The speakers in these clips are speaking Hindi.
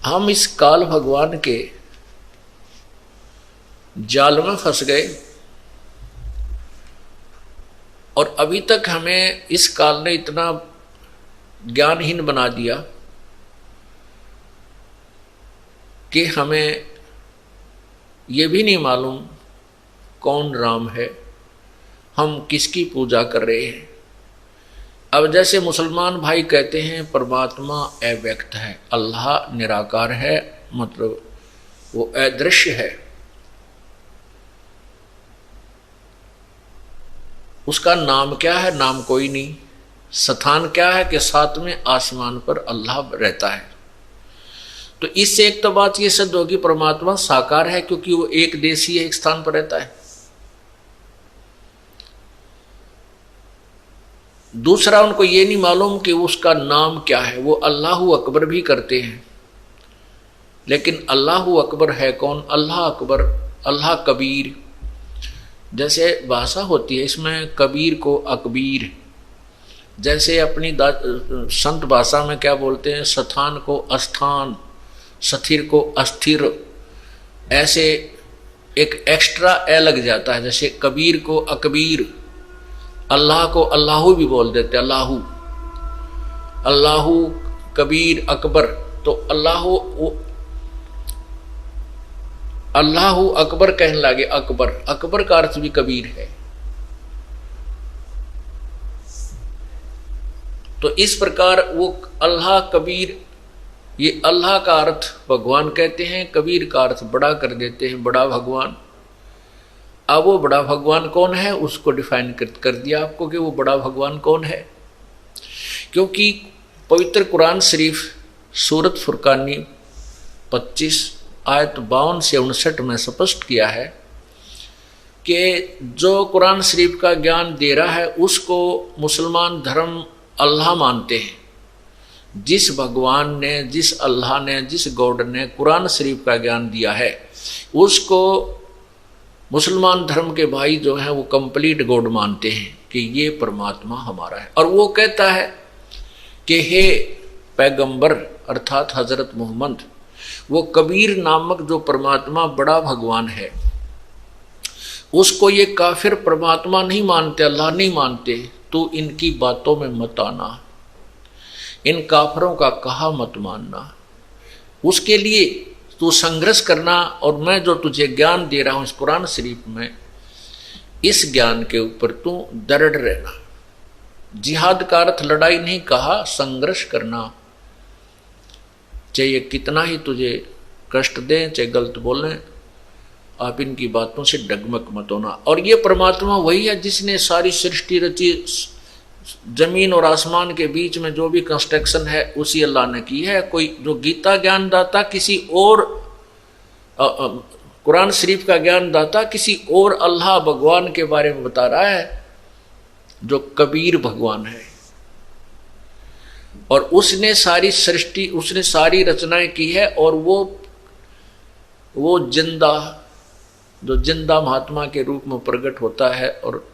हम इस काल भगवान के जाल में फंस गए और अभी तक हमें इस काल ने इतना ज्ञानहीन बना दिया कि हमें ये भी नहीं मालूम कौन राम है, हम किसकी पूजा कर रहे हैं। अब जैसे मुसलमान भाई कहते हैं परमात्मा अव्यक्त है, अल्लाह निराकार है, मतलब वो अदृश्य है, उसका नाम क्या है? नाम कोई नहीं। स्थान क्या है? कि सातवें आसमान पर अल्लाह रहता है। तो इससे एक तो बात ये सिद्ध होगी परमात्मा साकार है, क्योंकि वो एक देशी है, एक स्थान पर रहता है। दूसरा, उनको ये नहीं मालूम कि उसका नाम क्या है। वो अल्लाहु अकबर भी करते हैं, लेकिन अल्लाहु अकबर है कौन? अल्लाह अकबर, अल्लाह कबीर। जैसे भाषा होती है, इसमें कबीर को अकबीर, जैसे अपनी संत भाषा में क्या बोलते हैं? स्थान को अस्थान, स्थिर को अस्थिर, ऐसे एक एक्स्ट्रा ए लग जाता है। जैसे कबीर को अकबीर, अल्लाह को अल्लाहू भी बोल देते, अल्लाहू, अल्लाहू कबीर अकबर। तो अल्लाहू अकबर कहने लगे, अकबर, अकबर का अर्थ भी कबीर है। तो इस प्रकार वो अल्लाह कबीर, ये अल्लाह का अर्थ भगवान कहते हैं, कबीर का अर्थ बड़ा कर देते हैं, बड़ा भगवान। अब वो बड़ा भगवान कौन है उसको डिफाइन कर दिया आपको कि वो बड़ा भगवान कौन है। क्योंकि पवित्र कुरान शरीफ सूरत फुरकानी 25 आयत 52 से 59 में स्पष्ट किया है कि जो कुरान शरीफ का ज्ञान दे रहा है उसको मुसलमान धर्म अल्लाह मानते हैं। जिस भगवान ने, जिस अल्लाह ने, जिस गॉड ने कुरान शरीफ का ज्ञान दिया है उसको मुसलमान धर्म के भाई जो हैं वो कंप्लीट गॉड मानते हैं कि ये परमात्मा हमारा है। और वो कहता है कि हे पैगंबर अर्थात हजरत मोहम्मद, वो कबीर नामक जो परमात्मा बड़ा भगवान है उसको ये काफिर परमात्मा नहीं मानते, अल्लाह नहीं मानते, तो इनकी बातों में मत आना, इन काफिरों का कहा मत मानना। उसके लिए तू संघर्ष करना और मैं जो तुझे ज्ञान दे रहा हूं इस कुरान शरीफ में, इस ज्ञान के ऊपर तू दृढ़ रहना। जिहाद का अर्थ लड़ाई नहीं कहा, संघर्ष करना, चाहे कितना ही तुझे कष्ट दें, चाहे गलत बोलें, आप इनकी बातों से डगमग मत होना। और ये परमात्मा वही है जिसने सारी सृष्टि रची, जमीन और आसमान के बीच में जो भी कंस्ट्रक्शन है उसी अल्लाह ने की है। कोई जो गीता ज्ञान दाता किसी और, कुरान शरीफ का ज्ञान दाता किसी और अल्लाह भगवान के बारे में बता रहा है जो कबीर भगवान है। और उसने सारी सृष्टि, उसने सारी रचनाएं की है। और वो जिंदा, जो जिंदा महात्मा के रूप में प्रकट होता है। और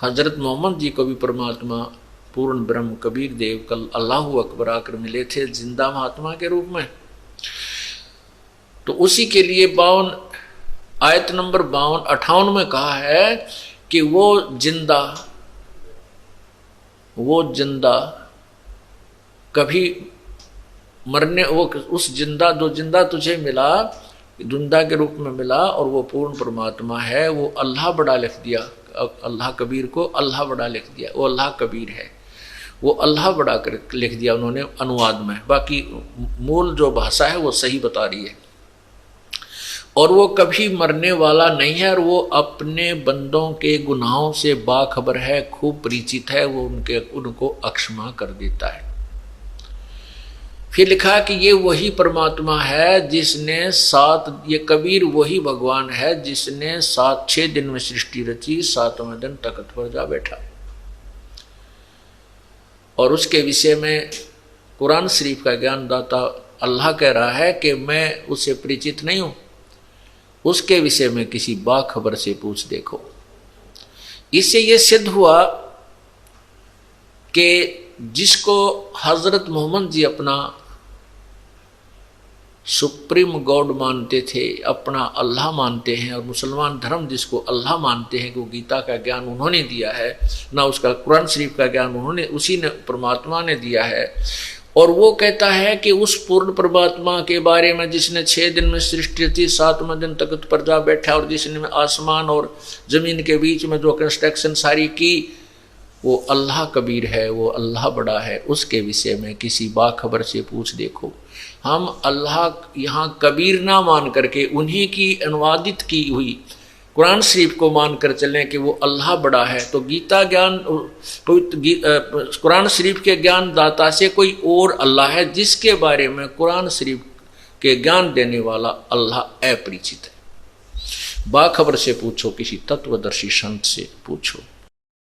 हजरत मोहम्मद जी को भी परमात्मा पूर्ण ब्रह्म कबीर देव कल अल्लाहु अकबर आकर मिले थे जिंदा महात्मा के रूप में। तो उसी के लिए 52 आयत नंबर 58 में कहा है कि वो जिंदा कभी मरने, वो उस जिंदा, जो जिंदा तुझे मिला, जिंदा के रूप में मिला, और वो पूर्ण परमात्मा है। वो अल्लाह बड़ा लिख दिया, अल्लाह कबीर को अल्लाह बड़ा लिख दिया, वो अल्लाह कबीर है, वो अल्लाह बड़ा कर लिख दिया उन्होंने अनुवाद में। बाकी मूल जो भाषा है वो सही बता रही है। और वो कभी मरने वाला नहीं है, और वो अपने बंदों के गुनाहों से बाखबर है, खूब परिचित है, वो उनको अक्षमा कर देता है। फिर लिखा कि ये वही परमात्मा है जिसने ये कबीर वही भगवान है जिसने 6 दिन में सृष्टि रची, 7वें दिन तख्त पर जा बैठा। और उसके विषय में कुरान शरीफ का ज्ञानदाता अल्लाह कह रहा है कि मैं उससे परिचित नहीं हूं, उसके विषय में किसी बाखबर से पूछ देखो। इससे यह सिद्ध हुआ कि जिसको हजरत मोहम्मद जी अपना सुप्रीम गॉड मानते थे, अपना अल्लाह मानते हैं, और मुसलमान धर्म जिसको अल्लाह मानते हैं, कि वो गीता का ज्ञान उन्होंने दिया है, ना उसका कुरान शरीफ का ज्ञान उन्होंने, उसी ने परमात्मा ने दिया है। और वो कहता है कि उस पूर्ण परमात्मा के बारे में जिसने 6 दिन में सृष्टि थी, 7वें दिन तख्त पर जा बैठा, और जिसने आसमान और जमीन के बीच में जो कंस्ट्रक्शन सारी की, वो अल्लाह कबीर है, वो अल्लाह बड़ा है। उसके विषय में किसी बाखबर से पूछ देखो। हम अल्लाह यहाँ कबीर ना मान करके उन्हीं की अनुवादित की हुई कुरान शरीफ को मानकर चलें कि वो अल्लाह बड़ा है, तो गीता ज्ञान कुरान शरीफ के ज्ञान दाता से कोई और अल्लाह है, जिसके बारे में कुरान शरीफ के ज्ञान देने वाला अल्लाह अपरिचित है। बाखबर से पूछो, किसी तत्वदर्शी संत से पूछो।